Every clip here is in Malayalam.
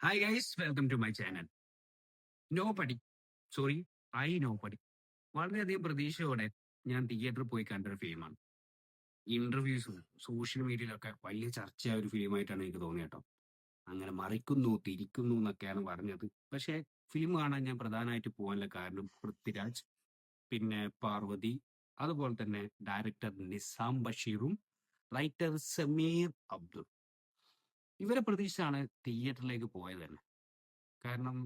Hi guys, welcome to my channel. നോ പടി സോറി ഐ നോ പടി വളരെയധികം പ്രതീക്ഷയോടെ ഞാൻ തിയേറ്ററിൽ പോയി കണ്ടൊരു ഫിലിമാണ്. ഇന്റർവ്യൂസും സോഷ്യൽ മീഡിയയിലൊക്കെ വലിയ ചർച്ചയായ ഒരു ഫിലിമായിട്ടാണ് എനിക്ക് തോന്നിയത് കേട്ടോ. അങ്ങനെ മറിക്കുന്നു തിരിക്കുന്നു എന്നൊക്കെയാണ് പറഞ്ഞത്. പക്ഷേ ഫിലിം കാണാൻ ഞാൻ പ്രധാനമായിട്ട് പോകാനുള്ള കാരണം പൃഥ്വിരാജ്, പിന്നെ പാർവതി, അതുപോലെ തന്നെ ഡയറക്ടർ നിസാം ബഷീറും റൈറ്റർ സമീർ അബ്ദുൾ, ഇവരെ പ്രതീക്ഷിച്ചാണ് തിയേറ്ററിലേക്ക് പോയത് തന്നെ. കാരണം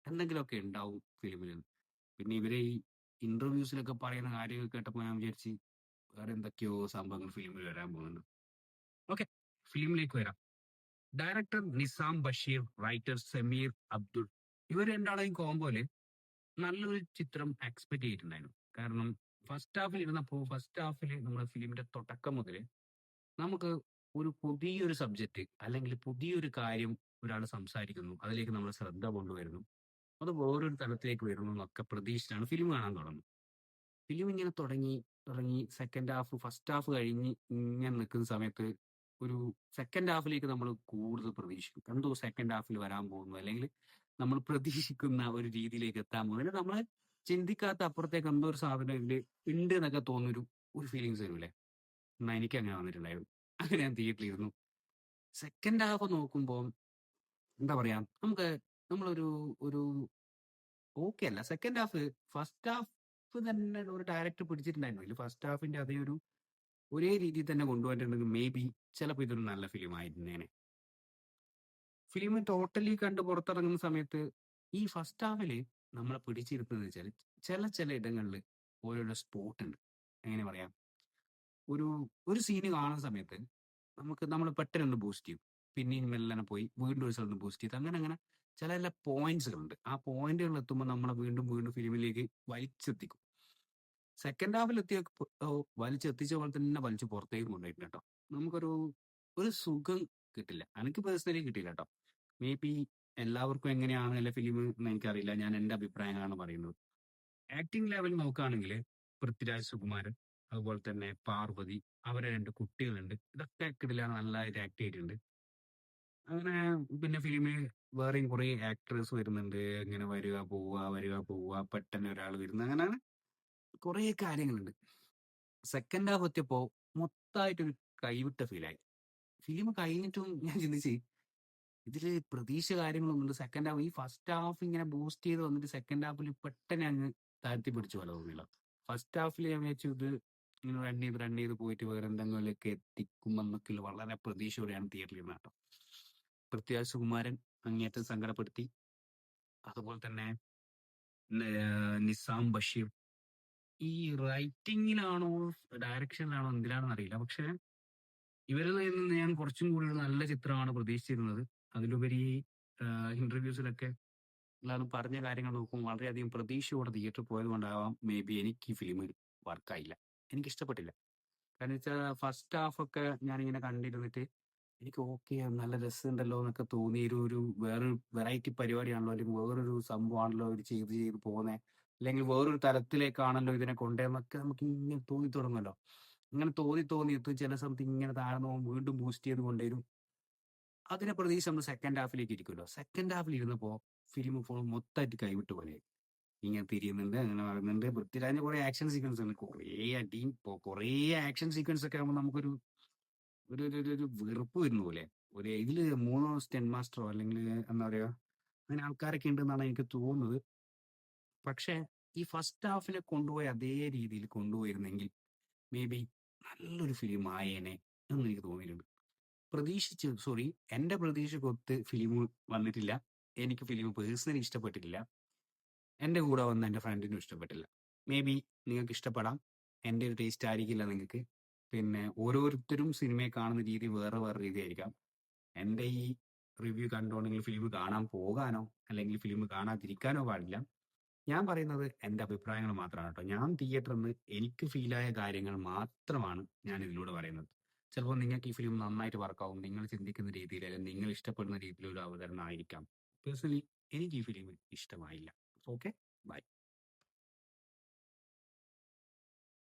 എന്തെങ്കിലുമൊക്കെ ഉണ്ടാവും ഫിലിമിൽ. പിന്നെ ഇവരെ ഈ ഇന്റർവ്യൂസിലൊക്കെ പറയുന്ന കാര്യങ്ങൾ കേട്ടപ്പോൾ ഞാൻ വിചാരിച്ച് വേറെ എന്തൊക്കെയോ സംഭവങ്ങൾ ഫിലിമിൽ വരാൻ പോകുന്നുണ്ട്. ഓക്കെ, ഫിലിമിലേക്ക് വരാം. ഡയറക്ടർ നിസാം ബഷീർ, റൈറ്റർ സമീർ അബ്ദുൾ, ഇവർ രണ്ടാളെയും കോമ്പോല് നല്ലൊരു ചിത്രം എക്സ്പെക്ട് ചെയ്തിട്ടുണ്ടായിരുന്നു. കാരണം ഫസ്റ്റ് ഹാഫിൽ നമ്മുടെ ഫിലിമിന്റെ തുടക്കം മുതൽ നമുക്ക് ഒരു പുതിയൊരു സബ്ജക്റ്റ് അല്ലെങ്കിൽ പുതിയൊരു കാര്യം ഒരാൾ സംസാരിക്കുന്നു, അതിലേക്ക് നമ്മൾ ശ്രദ്ധ കൊണ്ടുവരുന്നു, അത് വേറൊരു തലത്തിലേക്ക് വരുന്നു എന്നൊക്കെ പ്രതീക്ഷിച്ചാണ് ഫിലിം കാണാൻ തുടങ്ങുന്നത്. ഫിലിം ഇങ്ങനെ തുടങ്ങി തുടങ്ങി സെക്കൻഡ് ഹാഫ് ഫസ്റ്റ് ഹാഫ് കഴിഞ്ഞ് ഇങ്ങനെ നിൽക്കുന്ന സമയത്ത് ഒരു സെക്കൻഡ് ഹാഫിലേക്ക് നമ്മൾ കൂടുതൽ പ്രതീക്ഷിക്കും. എന്തോ സെക്കൻഡ് ഹാഫിൽ വരാൻ പോകുന്നു, അല്ലെങ്കിൽ നമ്മൾ പ്രതീക്ഷിക്കുന്ന ഒരു രീതിയിലേക്ക് എത്താൻ പോകുന്നു, അല്ലെങ്കിൽ നമ്മൾ ചിന്തിക്കാത്ത അപ്പുറത്തേക്ക് എന്തോ ഒരു സാധനം ഇതില് ഉണ്ട് എന്നൊക്കെ തോന്നുന്നൊരു ഒരു ഫീലിങ്സ് വരൂലേ. എന്നാ എനിക്ക് അങ്ങനെ വന്നിട്ടുണ്ടായിരുന്നു. അങ്ങനെ ഞാൻ തിയേറ്ററിൽ ഇരുന്നു. സെക്കൻഡ് ഹാഫ് നോക്കുമ്പോൾ എന്താ പറയാ, നമ്മളൊരു ഒരു ഓക്കെ അല്ല. സെക്കൻഡ് ഹാഫ് ഫസ്റ്റ് ഹാഫ് തന്നെ ഒരു ഡയറക്ടർ പിടിച്ചിട്ടുണ്ടായിരുന്നു. ഫസ്റ്റ് ഹാഫിന്റെ അതേ ഒരേ രീതിയിൽ തന്നെ കൊണ്ടുപോയിട്ടുണ്ടെങ്കിൽ മേ ബി ചിലപ്പോൾ ഇതൊരു നല്ല ഫിലിം ആയിരുന്നേനെ. ഫിലിം ടോട്ടലി കണ്ട് പുറത്തിറങ്ങുന്ന സമയത്ത് ഈ ഫസ്റ്റ് ഹാഫില് നമ്മളെ പിടിച്ചിരുത്തുന്നത് വെച്ചാൽ ചില ഇടങ്ങളിൽ ഓരോരോ സ്പോട്ട് ഉണ്ട്. എങ്ങനെ പറയാം, ഒരു ഒരു സീന് കാണുന്ന സമയത്ത് നമ്മൾ പെട്ടെന്ന് ബൂസ്റ്റ് ചെയ്യും, പിന്നെയും മെല്ലനെ പോയി വീണ്ടും ഒരു സ്ഥലത്ത് ബൂസ്റ്റ് ചെയ്ത് അങ്ങനെ അങ്ങനെ ചില പോയിന്റ്സുകളുണ്ട്. ആ പോയിന്റുകൾ എത്തുമ്പോൾ നമ്മളെ വീണ്ടും വീണ്ടും ഫിലിമിലേക്ക് വലിച്ചെത്തിക്കും. സെക്കൻഡ് ഹാഫിൽ വലിച്ചെത്തിച്ച പോലെ തന്നെ വലിച്ച് പുറത്തേക്ക് കൊണ്ടുപോയിട്ടുണ്ട് കേട്ടോ. നമുക്കൊരു ഒരു സുഖം കിട്ടില്ല. എനിക്ക് പേഴ്സണലി കിട്ടില്ല കേട്ടോ. മേ ബി എല്ലാവർക്കും എങ്ങനെയാണ് അല്ലെ ഫിലിം എന്ന് എനിക്കറിയില്ല. ഞാൻ എന്റെ അഭിപ്രായങ്ങളാണ് പറയുന്നത്. ആക്ടിങ് ലെവൽ നോക്കുകയാണെങ്കിൽ പൃഥ്വിരാജ് സുകുമാരൻ, അതുപോലെ തന്നെ പാർവതി, അവരെ രണ്ട് കുട്ടികളുണ്ട്. ഇതൊക്കെ കിടില നല്ലതായിട്ട് ആക്ട് ചെയ്തിട്ടുണ്ട്. അങ്ങനെ പിന്നെ ഫിലിമിൽ വേറെയും കുറെ ആക്ടേഴ്സ് വരുന്നുണ്ട്. ഇങ്ങനെ വരിക പോവുക പെട്ടെന്ന് ഒരാൾ വരുന്നത്, അങ്ങനെ കുറെ കാര്യങ്ങളുണ്ട്. സെക്കൻഡ് ഹാഫ് എത്തിയപ്പോ മൊത്തമായിട്ടൊരു കൈവിട്ട ഫീലായി. ഫിലിം കഴിഞ്ഞിട്ടും ഞാൻ ചിന്തിച്ച് ഇതില് പ്രതീക്ഷ കാര്യങ്ങളൊന്നുമില്ല. സെക്കൻഡ് ഹാഫ് ഈ ഫസ്റ്റ് ഹാഫ് ഇങ്ങനെ ബൂസ്റ്റ് ചെയ്ത് വന്നിട്ട് സെക്കൻഡ് ഹാഫിൽ പെട്ടെന്ന് അങ്ങ് താഴ്ത്തി പിടിച്ചു പോലെ തോന്നില്ല. ഫസ്റ്റ് ഹാഫിൽ ഞാൻ വിചാരിച്ചു ഇത് ഇങ്ങനെ റൺ ചെയ്ത് പോയിട്ട് വേറെ എന്തെങ്കിലുമൊക്കെ എത്തിക്കുമെന്നൊക്കെ വളരെ പ്രതീക്ഷയോടെയാണ് തിയേറ്ററിൽ ഇരുന്നത് കേട്ടോ. പൃഥ്വിരാജ് സുകുമാരൻ അങ്ങേയറ്റം സങ്കടപ്പെടുത്തി. അതുപോലെ തന്നെ നിസാം ബഷീർ ഈ റൈറ്റിങ്ങിലാണോ ഡയറക്ഷനിലാണോ എന്തിലാണെന്ന് അറിയില്ല. പക്ഷെ ഇവരിൽ നിന്ന് ഞാൻ കുറച്ചും കൂടി ഒരു നല്ല ചിത്രമാണ് പ്രതീക്ഷിച്ചിരുന്നത്. അതിലുപരി ഇന്റർവ്യൂസിലൊക്കെ എല്ലാവരും പറഞ്ഞ കാര്യങ്ങൾ നോക്കുമ്പോൾ വളരെയധികം പ്രതീക്ഷയോടെ തിയേറ്ററിൽ പോയത് കൊണ്ടാവാം മേ ബി എനിക്ക് ഈ ഫിലിം വർക്കായില്ല, എനിക്ക് ഇഷ്ടപ്പെട്ടില്ല. കാരണം വെച്ചാൽ ഫസ്റ്റ് ഹാഫ് ഒക്കെ ഞാനിങ്ങനെ കണ്ടിരുന്നിട്ട് എനിക്ക് ഓക്കെ നല്ല രസമുണ്ടല്ലോ എന്നൊക്കെ തോന്നി. ഒരു വേറൊരു വെറൈറ്റി പരിപാടിയാണല്ലോ, അല്ലെങ്കിൽ വേറൊരു സംഭവമാണല്ലോ ഇത് ചെയ്ത് പോകുന്നത്, അല്ലെങ്കിൽ വേറൊരു തലത്തിലേക്കാണല്ലോ ഇതിനെ കൊണ്ടുവന്നൊക്കെ നമുക്ക് ഇങ്ങനെ തോന്നി തുടങ്ങുമല്ലോ. ഇങ്ങനെ തോന്നി എത്തും. ചില സമയത്ത് ഇങ്ങനെ താഴ്ന്നു പോകും, വീണ്ടും ബൂസ്റ്റ് ചെയ്ത് കൊണ്ടുവരും. അതിനെ പ്രതീക്ഷിച്ച് നമ്മൾ സെക്കൻഡ് ഹാഫിലേക്ക് ഇരിക്കുമല്ലോ. സെക്കൻഡ് ഹാഫിൽ ഇരുന്നപ്പോൾ ഫിലിം ഫുൾ മൊത്തമായിട്ട് കൈവിട്ട് പോലെ ഇങ്ങനെ തിരിയുന്നുണ്ട്, അങ്ങനെ പറയുന്നുണ്ട്. പൃഥ്വിരാജിന്റെ കുറെ ആക്ഷൻ സീക്വൻസ് ഉണ്ട്, കുറേ അടിയും കുറേ ആക്ഷൻ സീക്വൻസ് ഒക്കെ ആകുമ്പോൾ നമുക്കൊരു ഒരു ഒരു ഒരു ഒരു വെറുപ്പ് വരുന്ന പോലെ. ഇതില് 3 സ്റ്റെൻ മാസ്റ്ററോ അല്ലെങ്കിൽ എന്താ പറയാ അങ്ങനെ ആൾക്കാരൊക്കെ ഉണ്ടെന്നാണ് എനിക്ക് തോന്നുന്നത്. പക്ഷെ ഈ ഫസ്റ്റ് ഹാഫിനെ കൊണ്ടുപോയി അതേ രീതിയിൽ കൊണ്ടുപോയിരുന്നെങ്കിൽ മേ ബി നല്ലൊരു ഫിലിം ആയേനെ എന്ന് എനിക്ക് തോന്നിയിട്ടുണ്ട്. എന്റെ പ്രതീക്ഷക്കൊത്ത് ഫിലിം വന്നിട്ടില്ല. എനിക്ക് ഫിലിം പേഴ്സണലി ഇഷ്ടപ്പെട്ടിട്ടില്ല. എന്റെ കൂടെ വന്ന എന്റെ ഫ്രണ്ടിനും ഇഷ്ടപ്പെട്ടില്ല. മേ ബി നിങ്ങൾക്ക് ഇഷ്ടപ്പെടാം, എന്റെ ഒരു ടേസ്റ്റ് ആയിരിക്കില്ല നിങ്ങൾക്ക്. പിന്നെ ഓരോരുത്തരും സിനിമയെ കാണുന്ന രീതി വേറെ വേറെ രീതിയായിരിക്കാം. എന്റെ ഈ റിവ്യൂ കണ്ടുകൊണ്ടെങ്കിൽ ഫിലിം കാണാൻ പോകാനോ അല്ലെങ്കിൽ ഫിലിം കാണാതിരിക്കാനോ പാടില്ല. ഞാൻ പറയുന്നത് എന്റെ അഭിപ്രായങ്ങൾ മാത്രമാണ് കേട്ടോ. ഞാൻ തിയേറ്ററിൽ നിന്ന് എനിക്ക് ഫീലായ കാര്യങ്ങൾ മാത്രമാണ് ഞാൻ ഇതിലൂടെ പറയുന്നത്. ചിലപ്പോൾ നിങ്ങൾക്ക് ഈ ഫിലിം നന്നായിട്ട് വർക്കാവും, നിങ്ങൾ ചിന്തിക്കുന്ന രീതിയിൽ അല്ലെങ്കിൽ നിങ്ങൾ ഇഷ്ടപ്പെടുന്ന രീതിയിലൊരു അവതരണം ആയിരിക്കാം. പേഴ്സണലി എനിക്ക് ഈ ഫിലിം ഇഷ്ടമായില്ല. Okay, by.